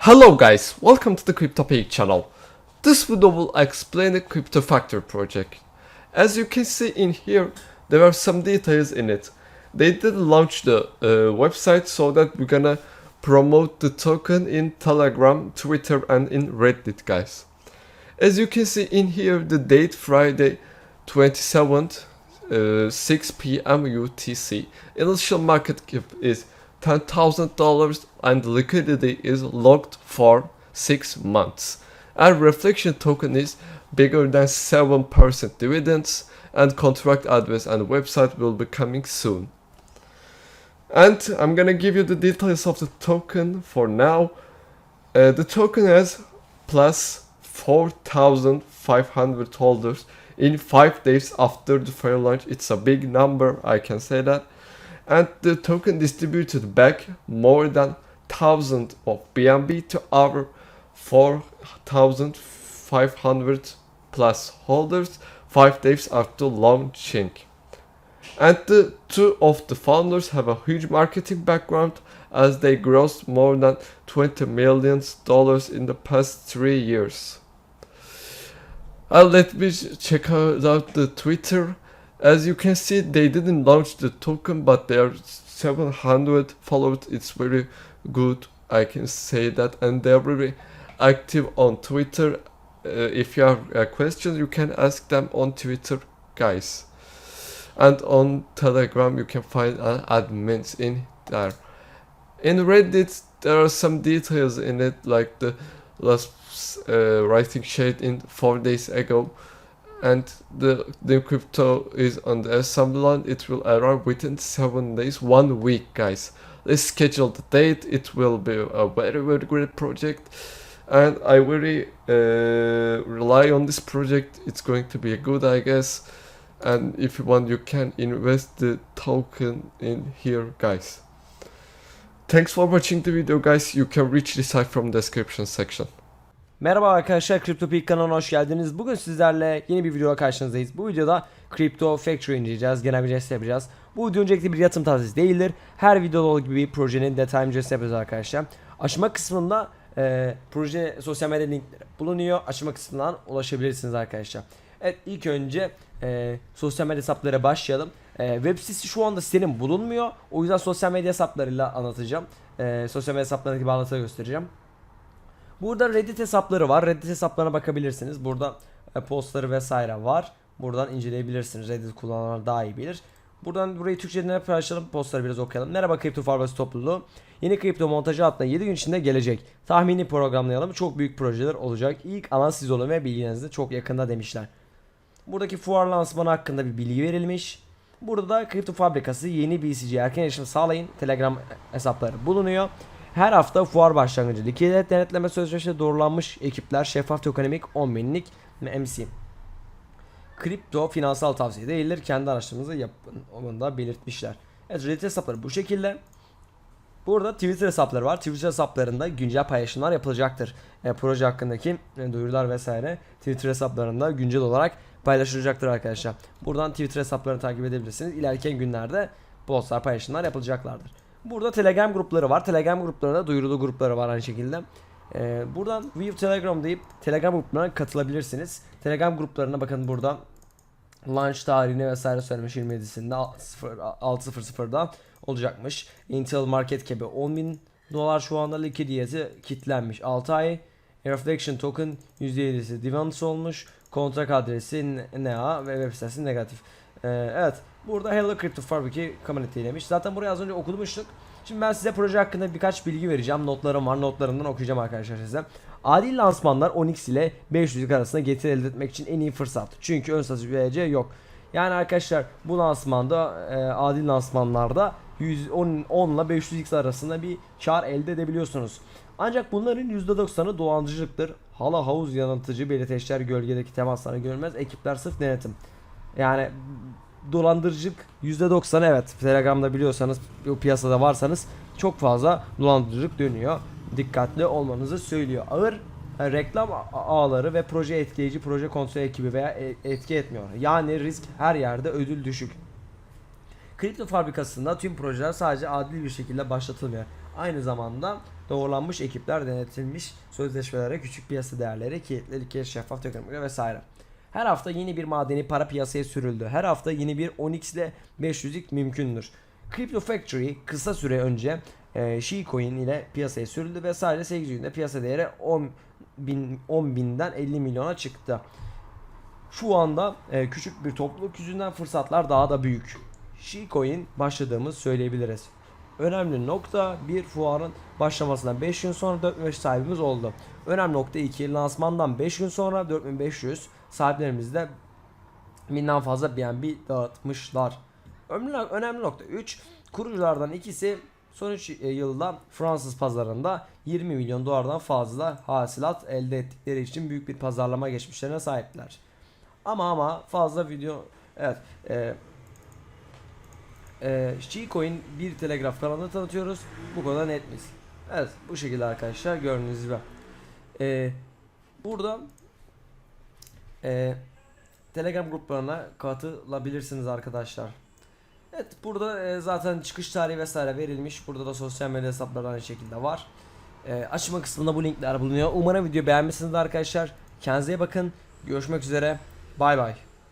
Hello guys, welcome to the CryptoPig channel. This video will explain the Crypto Factory project. As you can see in here, there are some details in it. They did launch the website so that we're gonna promote the token in Telegram, Twitter and in Reddit, guys. As you can see in here, the date Friday 27th, 6 p.m. UTC. Initial market cap is $10,000 and liquidity is locked for 6 months. And reflection token is bigger than 7% dividends, and contract address and website will be coming soon. And I'm gonna give you the details of the token for now. The token has plus 4,500 holders in 5 days after the FairLaunch. It's a big number, I can say that. And the token distributed back more than 1,000 of BNB to our 4,500 plus holders 5 days after launching. And the two of the founders have a huge marketing background, as they grossed more than $20 million in the past 3 years. Let me check out the Twitter. As you can see, they didn't launch the token, but they are 700 followers. It's very good, I can say that, and they're very active on Twitter. If you have questions, you can ask them on Twitter, guys. And on Telegram, you can find admins in there. In Reddit, there are some details in it, like the last writing shade in 4 days ago. And the crypto is on the assembly line. It will arrive within 7 days, 1 week, guys. Let's schedule the date. It will be a very great project, and I really rely on this project. It's going to be a good, I guess. And if you want, you can invest the token in here, guys. Thanks for watching the video, guys. You can reach the site from the description section. Merhaba arkadaşlar, CryptoPig kanalına hoş geldiniz. Bugün sizlerle yeni bir videoya karşınızdayız. Bu videoda Crypto Factory inceleyeceğiz, genel bir test yapacağız. Bu video öncelikle bir yatırım tavsiyesi değildir. Her videoda olduğu gibi bir projenin detaylı incelemesi yapıyoruz arkadaşlar. Açma kısmında proje sosyal medya linkleri bulunuyor. Açma kısmından ulaşabilirsiniz arkadaşlar. Evet, ilk önce sosyal medya hesaplara başlayalım. Web sitesi şu anda sitenin bulunmuyor. O yüzden sosyal medya hesaplarıyla anlatacağım. Sosyal medya hesaplarındaki bağlantıları göstereceğim. Burada Reddit hesapları var. Reddit hesaplarına bakabilirsiniz. Burada postları vesaire var. Buradan inceleyebilirsiniz. Reddit kullananlar daha iyi bilir. Buradan burayı Türkçe'den paylaşalım. Postları biraz okuyalım. Merhaba Kripto Farbası topluluğu. Yeni kripto montajı hattında 7 gün içinde gelecek. Tahmini programlayalım. Çok büyük projeler olacak. İlk alan siz olun ve bilginizi çok yakında demişler. Buradaki fuar lansmanı hakkında bir bilgi verilmiş. Burada da kripto fabrikası yeni BCG erken erişim sağlayın. Telegram hesapları bulunuyor. Her hafta fuar başlangıcı likidite denetleme sözleşmesi doğrulanmış ekipler, şeffaf tokenemik 10.000'lik MC. Kripto finansal tavsiye değildir. Kendi araştırmanızı yapın. Onu da belirtmişler. Evet, Reddit hesapları bu şekilde. Burada Twitter hesapları var. Twitter hesaplarında güncel paylaşımlar yapılacaktır. Proje hakkındaki duyurular vesaire Twitter hesaplarında güncel olarak paylaşılacaktır arkadaşlar. Buradan Twitter hesaplarını takip edebilirsiniz. İlerleyen günlerde postlar, paylaşımlar yapılacaklardır. Burada Telegram grupları var. Telegram gruplarında duyurulu grupları var aynı şekilde. Buradan View Telegram deyip Telegram gruplarına katılabilirsiniz. Telegram gruplarına bakın, burada launch tarihini vesaire söylemiş, 27'sinde 6.00'da olacakmış. Intel market cap'i $10.000 şu anda, likidiyeti kilitlenmiş 6 ay. Reflection token %7'si dividends olmuş. Kontrak adresi NA ve web sitesi negatif. Evet. Burada Hello Crypto Fabric'i community demiş. Zaten burayı az önce okumuştuk. Şimdi ben size proje hakkında birkaç bilgi vereceğim. Notlarım var. Notlarımdan okuyacağım arkadaşlar size. Adil lansmanlar 10x ile 500'lük arasında getiri elde etmek için en iyi fırsat. Çünkü ön satış VC yok. Yani arkadaşlar bu lansmanda adil lansmanlarda 10 ile 500x arasında bir kar elde edebiliyorsunuz. Ancak bunların %90'ı dolandırıcılıktır. Hala havuz yanıltıcı belirteçler, gölgedeki temasları görmez. Ekipler sırf denetim. Yani dolandırıcılık %90, evet. Telegram'da biliyorsanız, o piyasada varsanız çok fazla dolandırıcılık dönüyor. Dikkatli olmanızı söylüyor. Ağır reklam ağları ve proje etkileyici proje kontrol ekibi veya etki etmiyor. Yani risk her yerde, ödül düşük. Kripto fabrikasında tüm projeler sadece adil bir şekilde başlatılmıyor. Aynı zamanda doğrulanmış ekipler, denetilmiş sözleşmelere, küçük piyasa değerleri, kilitlilik, şeffaf teknoloji vesaire. Her hafta yeni bir madeni para piyasaya sürüldü. Her hafta yeni bir 10x ile 500'lik mümkündür. Crypto Factory kısa süre önce Shitcoin ile piyasaya sürüldü ve sadece 8 günde piyasa değeri 10 binden 50 milyona çıktı. Şu anda küçük bir topluluk yüzünden fırsatlar daha da büyük. Shitcoin başladığımız söyleyebiliriz. Önemli nokta, bir fuarın başlamasından 5 gün sonra 4500 sahibimiz oldu. Önemli nokta 2, lansmandan 5 gün sonra 4500 sahiplerimiz de 1000'den fazla BNB dağıtmışlar. Önemli nokta 3, kuruculardan ikisi son 3 yılda Fransız pazarında 20 milyon dolardan fazla hasılat elde ettikleri için büyük bir pazarlama geçmişlerine sahipler. Ama fazla video, evet, Shitcoin bir Telegraf kanalını tanıtıyoruz. Bu kadar net miyiz? Evet, bu şekilde arkadaşlar, gördüğünüz gibi. Burada Telegram gruplarına katılabilirsiniz arkadaşlar. Evet, burada zaten çıkış tarihi vesaire verilmiş. Burada da sosyal medya hesapları aynı şekilde var. Açma kısmında bu linkler bulunuyor. Umarım video beğenmişsiniz arkadaşlar. Kendinize iyi bakın. Görüşmek üzere. Bay bay.